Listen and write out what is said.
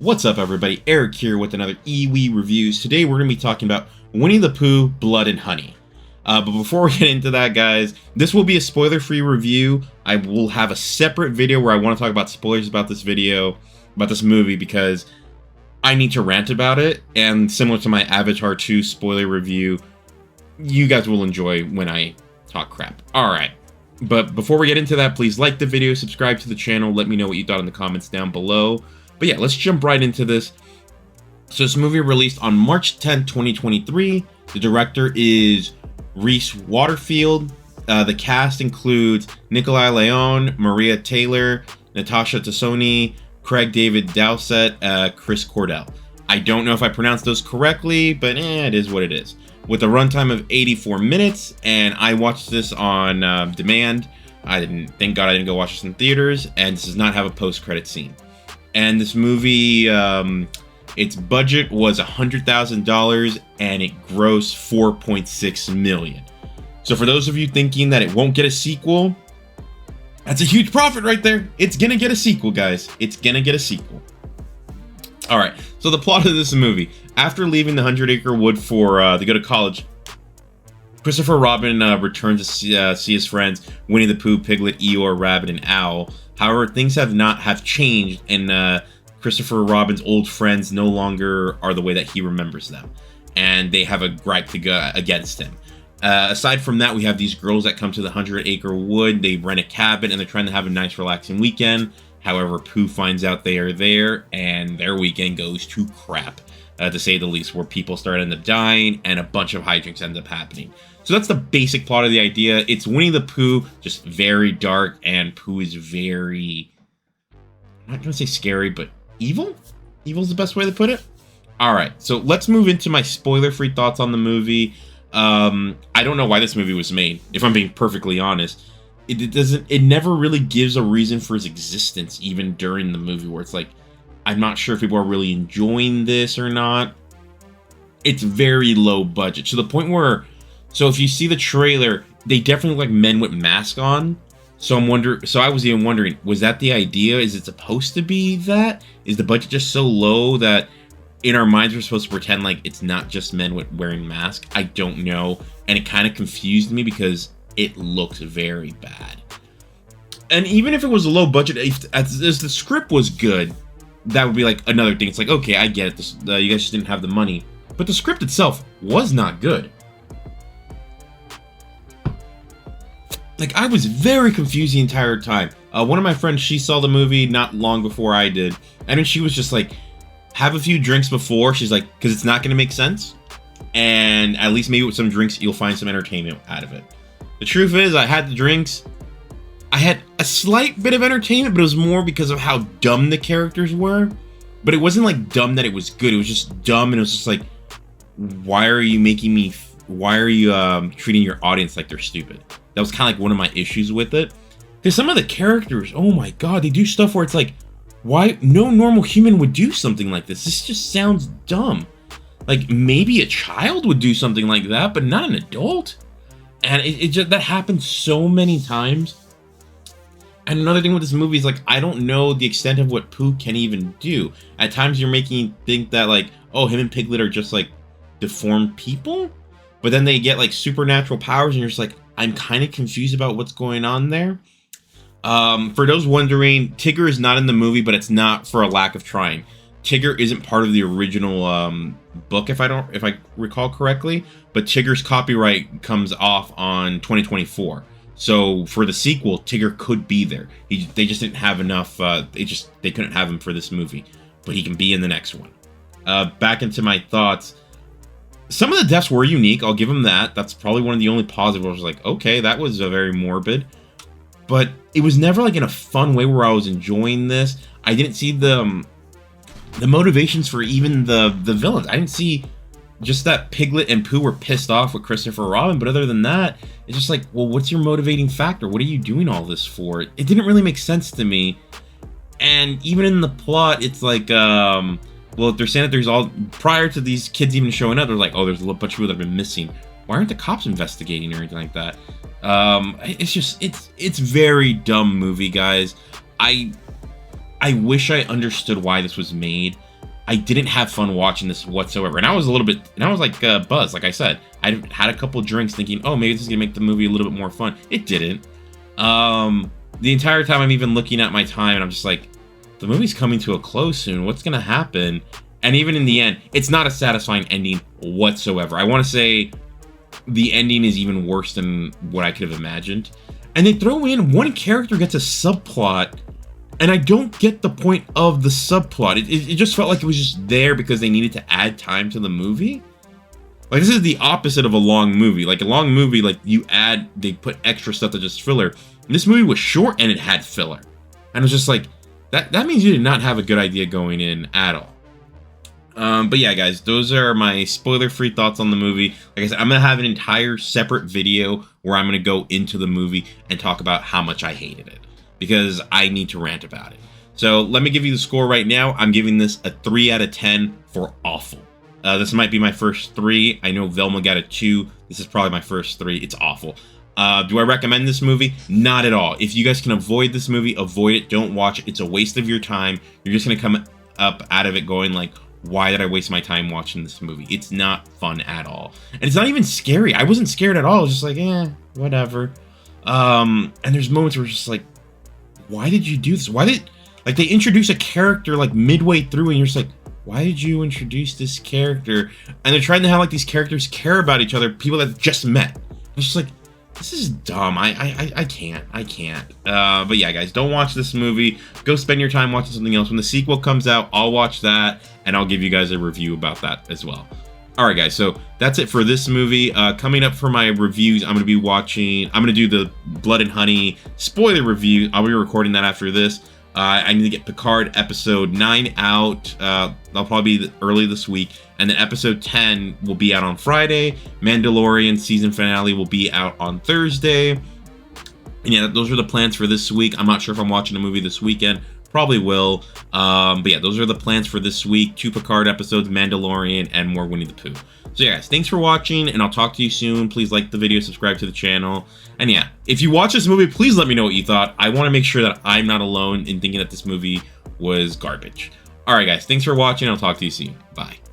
What's up, everybody? Eric here with another EWE Reviews. Today we're going to be talking about Winnie the Pooh, Blood and Honey. But before we get into that, guys, this will be a spoiler-free review. I will have a separate video where I want to talk about spoilers about this movie, because I need to rant about it. And similar to my Avatar 2 spoiler review, you guys will enjoy when I talk crap. Alright. But before we get into that, please like the video, subscribe to the channel, let me know what you thought in the comments down below. But yeah, let's jump right into this. So this movie released on March 10th, 2023. The director is Reese Waterfield. The cast includes Nikolai Leon, Maria Taylor, Natasha Tassoni, Craig David Dowsett, Chris Cordell. I don't know if I pronounced those correctly, but it is what it is. With a runtime of 84 minutes, and I watched this on demand. Thank God I didn't go watch this in theaters, and this does not have a post-credit scene. And this movie, its budget was $100,000 and it grossed $4.6 million. So for those of you thinking that it won't get a sequel, that's a huge profit right there. It's gonna get a sequel, guys. It's gonna get a sequel. Alright, so the plot of this movie. After leaving the 100-acre wood to go to college, Christopher Robin returns to see his friends, Winnie the Pooh, Piglet, Eeyore, Rabbit, and Owl. However, things have changed, and Christopher Robin's old friends no longer are the way that he remembers them, and they have a gripe to go against him. Aside from that, we have these girls that come to the 100-acre wood. They rent a cabin, and they're trying to have a nice, relaxing weekend. However, Pooh finds out they are there, and their weekend goes to crap, to say the least, where people end up dying, and a bunch of hijinks end up happening. So that's the basic plot of the idea. It's Winnie the Pooh, just very dark, and Pooh is very, I'm not going to say scary, but evil? Evil's the best way to put it? Alright, so let's move into my spoiler-free thoughts on the movie. I don't know why this movie was made, if I'm being perfectly honest. It never really gives a reason for its existence, even during the movie, where it's like, I'm not sure if people are really enjoying this or not. It's very low budget, to the point where, so if you see the trailer, they definitely look like men with masks on. So I was even wondering, was that the idea? Is it supposed to be that? Is the budget just so low that in our minds we're supposed to pretend like it's not just men wearing masks? I don't know. And it kind of confused me because it looks very bad. And even if it was a low budget, if the script was good, that would be like another thing. It's like, okay, I get it. You guys just didn't have the money. But the script itself was not good. Like, I was very confused the entire time. One of my friends, she saw the movie not long before I did. And then she was just like, have a few drinks before. She's like, because it's not going to make sense. And at least maybe with some drinks, you'll find some entertainment out of it. The truth is, I had the drinks. I had a slight bit of entertainment, but it was more because of how dumb the characters were. But it wasn't like dumb that it was good. It was just dumb, and it was just like, why are you treating your audience like they're stupid? That was kind of like one of my issues with it. Because some of the characters, oh my god, they do stuff where it's like, why no normal human would do something like this? This just sounds dumb. Like, maybe a child would do something like that, but not an adult. And it just, that happens so many times. And another thing with this movie is, like, I don't know the extent of what Pooh can even do. At times you're making me think that, like, oh, him and Piglet are just, like, deformed people? But then they get, like, supernatural powers, and you're just like, I'm kind of confused about what's going on there. For those wondering, Tigger is not in the movie, but it's not for a lack of trying. Tigger isn't part of the original book, if I recall correctly, but Tigger's copyright comes off on 2024. So for the sequel, Tigger could be there. They just didn't have enough. They couldn't have him for this movie, but he can be in the next one. Back into my thoughts. Some of the deaths were unique. I'll give them that. That's probably one of the only positives. I was like, okay, that was very morbid. But it was never like in a fun way where I was enjoying this. I didn't see the motivations for even the villains. I didn't see just that Piglet and Pooh were pissed off with Christopher Robin. But other than that, it's just like, well, what's your motivating factor? What are you doing all this for? It didn't really make sense to me. And even in the plot, it's like, well, they're saying that there's all, prior to these kids even showing up, they're like, oh, there's a bunch of people that have been missing. Why aren't the cops investigating or anything like that? It's just, it's very dumb movie, guys. I wish I understood why this was made. I didn't have fun watching this whatsoever. And I was like buzzed, like I said. I had a couple drinks thinking, oh, maybe this is gonna make the movie a little bit more fun. It didn't. The entire time I'm even looking at my time and I'm just like, the movie's coming to a close soon. What's gonna happen? And even in the end, it's not a satisfying ending whatsoever. I want to say the ending is even worse than what I could have imagined. And they throw in one character gets a subplot, and I don't get the point of the subplot. It just felt like it was just there because they needed to add time to the movie. Like, this is the opposite of a long movie. Like, a long movie, like, they put extra stuff that just filler. And this movie was short and it had filler. And it was just like, that means you did not have a good idea going in at all. But yeah, guys, those are my spoiler-free thoughts on the movie. Like I said, I'm going to have an entire separate video where I'm going to go into the movie and talk about how much I hated it, because I need to rant about it. So let me give you the score right now. I'm giving this a 3 out of 10 for awful. This might be my first 3. I know Velma got a 2. This is probably my first 3. It's awful. Do I recommend this movie? Not at all. If you guys can avoid this movie, avoid it. Don't watch it. It's a waste of your time. You're just going to come up out of it going like, why did I waste my time watching this movie? It's not fun at all. And it's not even scary. I wasn't scared at all. I was just like, whatever. And there's moments where it's just like, why did you do this? Like, they introduce a character like midway through and you're just like, why did you introduce this character? And they're trying to have like these characters care about each other, people that just met. It's just like, this is dumb. I can't. But yeah, guys, don't watch this movie. Go spend your time watching something else. When the sequel comes out, I'll watch that, and I'll give you guys a review about that as well. Alright, guys, so that's it for this movie. Coming up for my reviews, I'm going to do the Blood and Honey spoiler review. I'll be recording that after this. I need to get Picard episode 9 out. That'll probably be early this week. And then episode 10 will be out on Friday. Mandalorian season finale will be out on Thursday. And yeah, those are the plans for this week. I'm not sure if I'm watching a movie this weekend. Probably will. But yeah, those are the plans for this week. 2 Picard episodes, Mandalorian, and more Winnie the Pooh. So yeah, guys, thanks for watching, and I'll talk to you soon. Please like the video, subscribe to the channel. And yeah, if you watch this movie, please let me know what you thought. I want to make sure that I'm not alone in thinking that this movie was garbage. Alright, guys, thanks for watching. I'll talk to you soon. Bye.